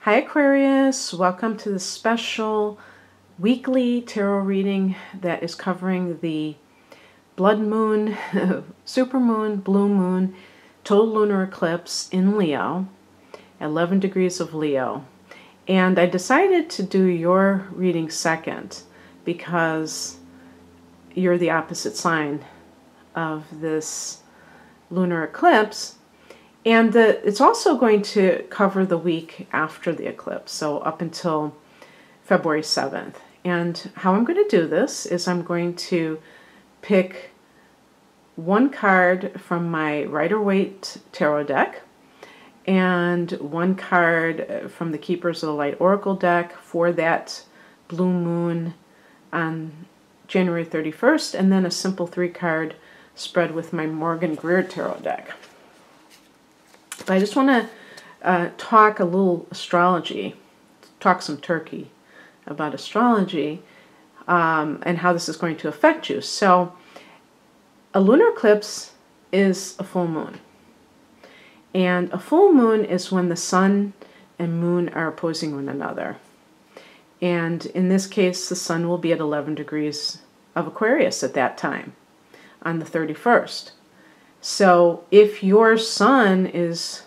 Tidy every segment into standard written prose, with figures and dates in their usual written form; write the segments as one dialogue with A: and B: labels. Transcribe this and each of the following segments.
A: Hi Aquarius, welcome to the special weekly tarot reading that is covering the blood moon, supermoon, blue moon, total lunar eclipse in Leo, 11 degrees of Leo. And I decided to do your reading second because you're the opposite sign of this lunar eclipse. And it's also going to cover the week after the eclipse, so up until February 7th. And how I'm going to do this is I'm going to pick one card from my Rider-Waite tarot deck and one card from the Keepers of the Light Oracle deck for that blue moon on January 31st, and then a simple 3-card spread with my Morgan Greer tarot deck. But I just want to talk a little astrology, talk some turkey about astrology and how this is going to affect you. So a lunar eclipse is a full moon. And a full moon is when the sun and moon are opposing one another. And in this case, the sun will be at 11 degrees of Aquarius at that time, on the 31st. So if your sun is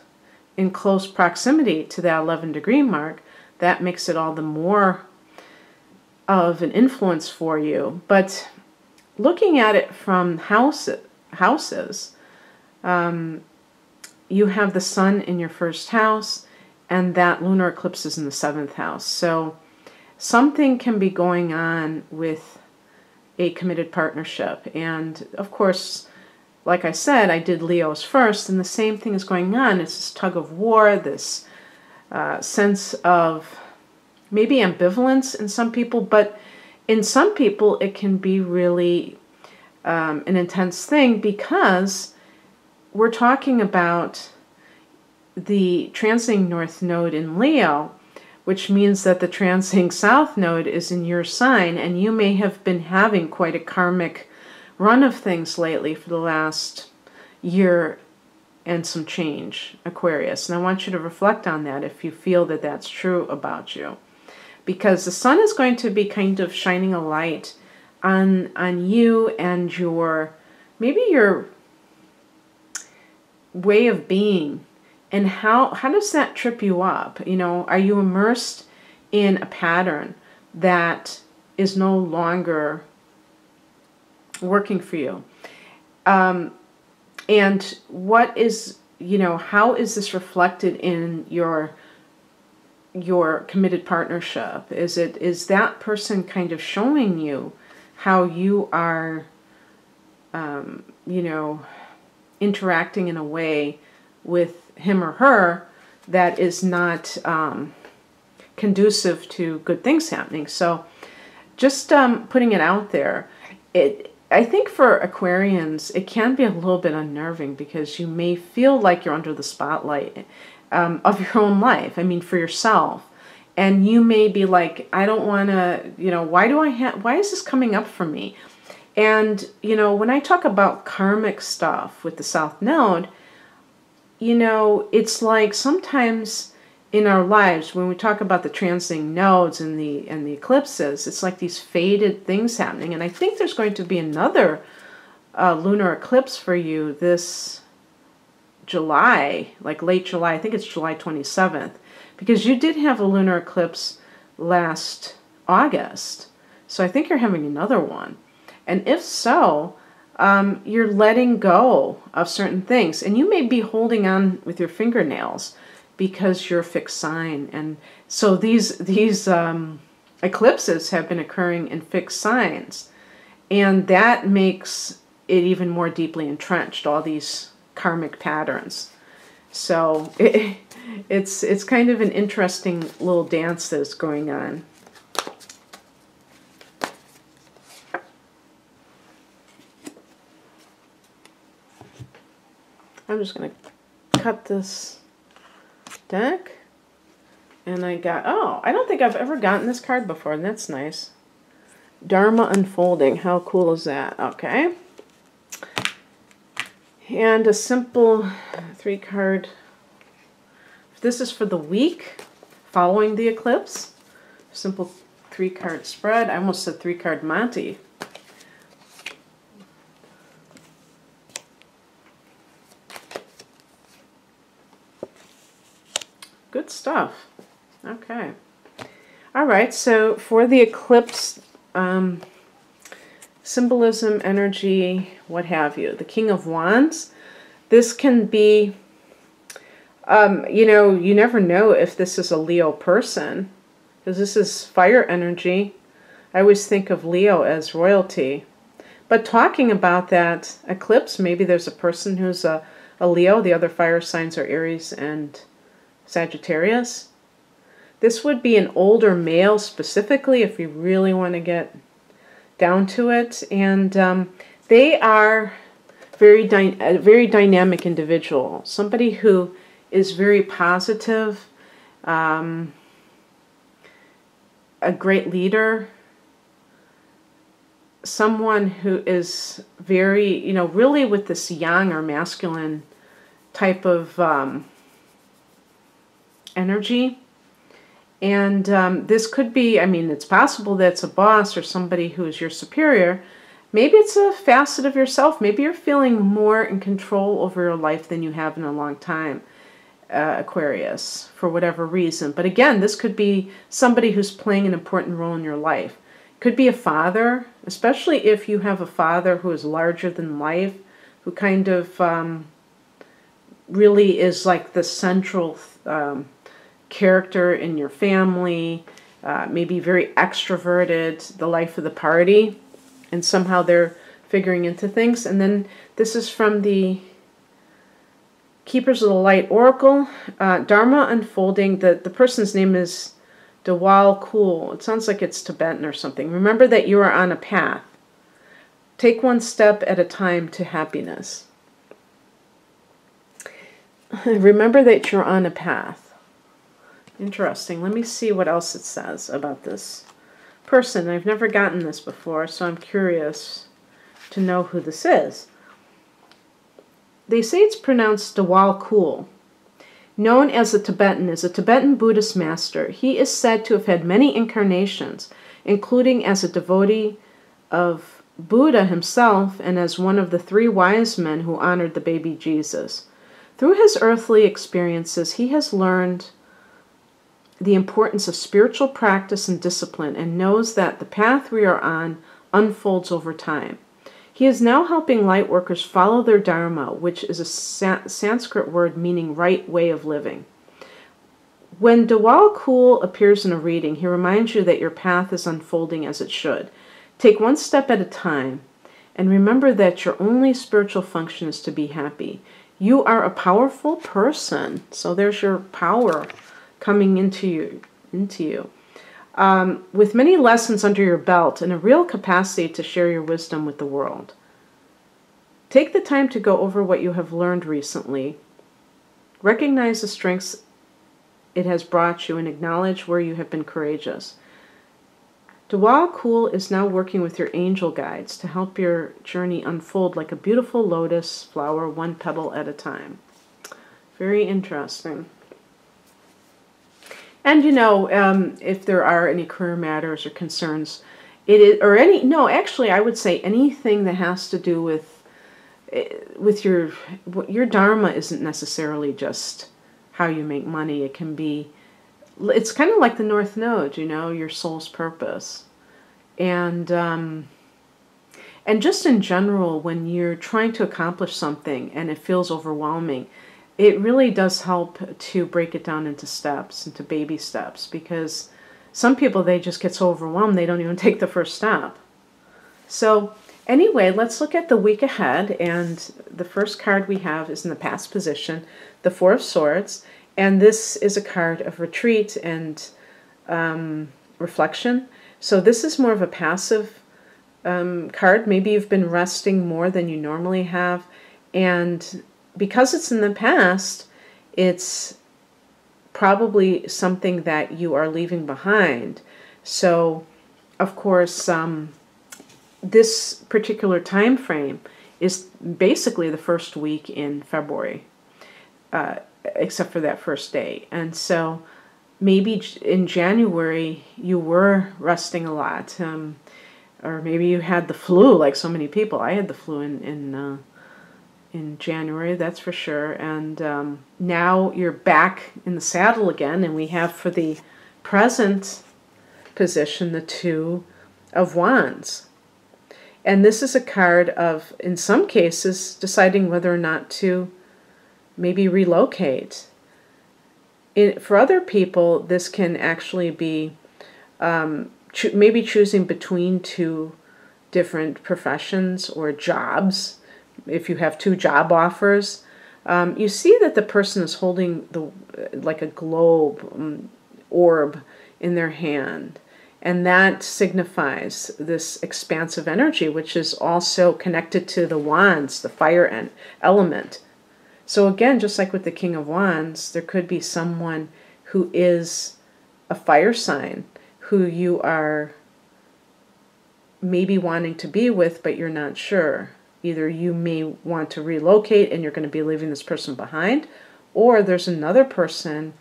A: in close proximity to that 11 degree mark, that makes it all the more of an influence for you. But looking at it from houses, you have the sun in your first house, and that lunar eclipse is in the 7th house. So something can be going on with a committed partnership. And of course, like I said, I did Leo's first, and the same thing is going on. It's this tug of war, this sense of maybe ambivalence in some people, but in some people it can be really an intense thing because we're talking about the transiting north node in Leo, which means that the transiting south node is in your sign, and you may have been having quite a karmic run of things lately for the last year and some change, Aquarius. And I want you to reflect on that if you feel that that's true about you. Because the sun is going to be kind of shining a light on you and maybe your way of being. And how does that trip you up? You know, are you immersed in a pattern that is no longer working for you? And what is, how is this reflected in your committed partnership? Is that person kind of showing you how you are, interacting in a way with him or her that is not conducive to good things happening? So just putting it out there, I think for Aquarians, it can be a little bit unnerving because you may feel like you're under the spotlight of your own life. I mean, for yourself. And you may be like, I don't want to, why is this coming up for me? And, when I talk about karmic stuff with the South Node, it's like sometimes in our lives, when we talk about the transiting nodes and the eclipses, it's like these faded things happening. And I think there's going to be another lunar eclipse for you this July, like late July. I think it's July 27th, because you did have a lunar eclipse last August. So I think you're having another one. And if so, you're letting go of certain things. And you may be holding on with your fingernails because you're a fixed sign. And so these eclipses have been occurring in fixed signs. And that makes it even more deeply entrenched, all these karmic patterns. So it's kind of an interesting little dance that's going on. I'm just going to cut this deck. And I don't think I've ever gotten this card before, and that's nice. Dharma unfolding. How cool is that? Okay. And a simple 3-card. This is for the week following the eclipse. Simple 3-card spread. I almost said 3-card Monty. Good stuff. Okay. All right, so for the eclipse, symbolism, energy, what have you. The King of Wands. This can be, you know, you never know if this is a Leo person, because this is fire energy. I always think of Leo as royalty. But talking about that eclipse, maybe there's a person who's a Leo. The other fire signs are Aries and Sagittarius. This would be an older male specifically, if you really want to get down to it. And they are a very dynamic individual. Somebody who is very positive, a great leader, someone who is very, you know, really with this yang or masculine type of energy. And this could be, I mean, it's possible that it's a boss or somebody who is your superior. Maybe it's a facet of yourself. Maybe you're feeling more in control over your life than you have in a long time, Aquarius, for whatever reason. But again, this could be somebody who's playing an important role in your life. Could be a father, especially if you have a father who is larger than life, who kind of really is like the central character in your family, maybe very extroverted, the life of the party, and somehow they're figuring into things. And then this is from the Keepers of the Light Oracle, Dharma unfolding. The person's name is Dawal Kul. It sounds like it's Tibetan or something. Remember that you are on a path. Take one step at a time to happiness. Remember that you're on a path. Interesting. Let me see what else it says about this person. I've never gotten this before, so I'm curious to know who this is. They say it's pronounced Dawal Kul. Known as a Tibetan, is a Tibetan Buddhist master. He is said to have had many incarnations, including as a devotee of Buddha himself and as one of the 3 wise men who honored the baby Jesus. Through his earthly experiences, he has learned the importance of spiritual practice and discipline and knows that the path we are on unfolds over time. He is now helping light workers follow their Dharma, which is a Sanskrit word meaning right way of living. When Dawal Kul appears in a reading, he reminds you that your path is unfolding as it should. Take one step at a time, and remember that your only spiritual function is to be happy. You are a powerful person, so there's your power coming into you. With many lessons under your belt and a real capacity to share your wisdom with the world. Take the time to go over what you have learned recently. Recognize the strengths it has brought you and acknowledge where you have been courageous. Dawal Kul is now working with your angel guides to help your journey unfold like a beautiful lotus flower, one petal at a time. Very interesting. And you know, if there are any career matters or concerns, actually I would say anything that has to do with your Dharma isn't necessarily just how you make money. It can be, it's kind of like the North Node, you know, your soul's purpose. And just in general, when you're trying to accomplish something and it feels overwhelming, it really does help to break it down into steps, into baby steps, because some people, they just get so overwhelmed they don't even take the first step. So anyway, let's look at the week ahead, and the first card we have is in the past position, the Four of Swords, and this is a card of retreat and reflection. So this is more of a passive card. Maybe you've been resting more than you normally have, and because it's in the past, it's probably something that you are leaving behind. So, of course, this particular time frame is basically the first week in February, except for that first day. And so maybe in January you were resting a lot, or maybe you had the flu like so many people. I had the flu in January, that's for sure. And now you're back in the saddle again, and we have for the present position the Two of Wands. And this is a card of, in some cases, deciding whether or not to maybe relocate. For other people, this can actually be maybe choosing between two different professions or jobs. If you have two job offers, you see that the person is holding like a globe, orb in their hand. And that signifies this expansive energy, which is also connected to the wands, the fire element. So again, just like with the King of Wands, there could be someone who is a fire sign who you are maybe wanting to be with, but you're not sure. Either you may want to relocate and you're going to be leaving this person behind, or there's another person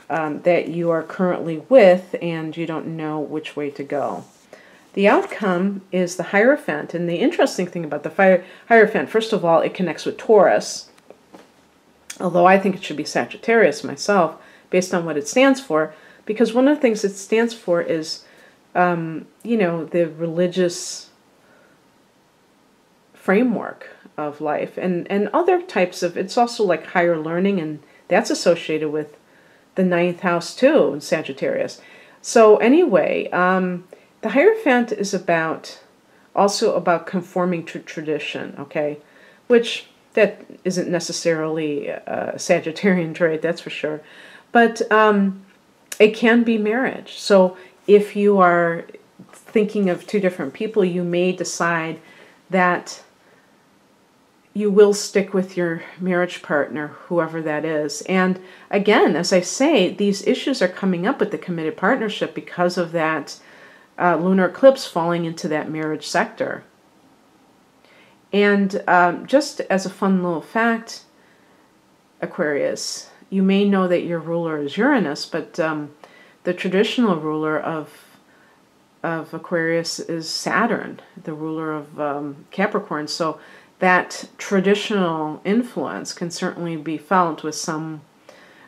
A: that you are currently with and you don't know which way to go. The outcome is the Hierophant. And the interesting thing about the Hierophant, first of all, it connects with Taurus, although I think it should be Sagittarius myself, based on what it stands for, because one of the things it stands for is, the religious framework of life, and other types of, it's also like higher learning, and that's associated with the 9th house too, in Sagittarius. So anyway, the Hierophant is also about conforming to tradition, okay? Which, that isn't necessarily a Sagittarian trait, that's for sure. But it can be marriage. So if you are thinking of two different people, you may decide that you will stick with your marriage partner, whoever that is. And again, as I say, these issues are coming up with the committed partnership because of that lunar eclipse falling into that marriage sector. And just as a fun little fact, Aquarius, you may know that your ruler is Uranus, but the traditional ruler of Aquarius is Saturn, the ruler of Capricorn. So that traditional influence can certainly be felt with some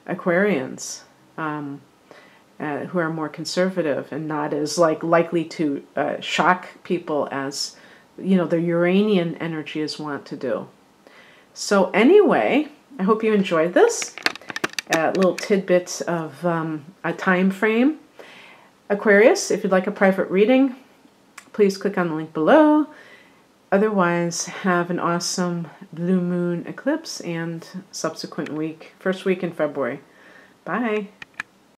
A: Aquarians who are more conservative and not as likely to shock people as the Uranian energy is wont to do. So anyway, I hope you enjoyed this little tidbit of a time frame. Aquarius, if you'd like a private reading, please click on the link below. Otherwise, have an awesome blue moon eclipse and subsequent week, first week in February. Bye.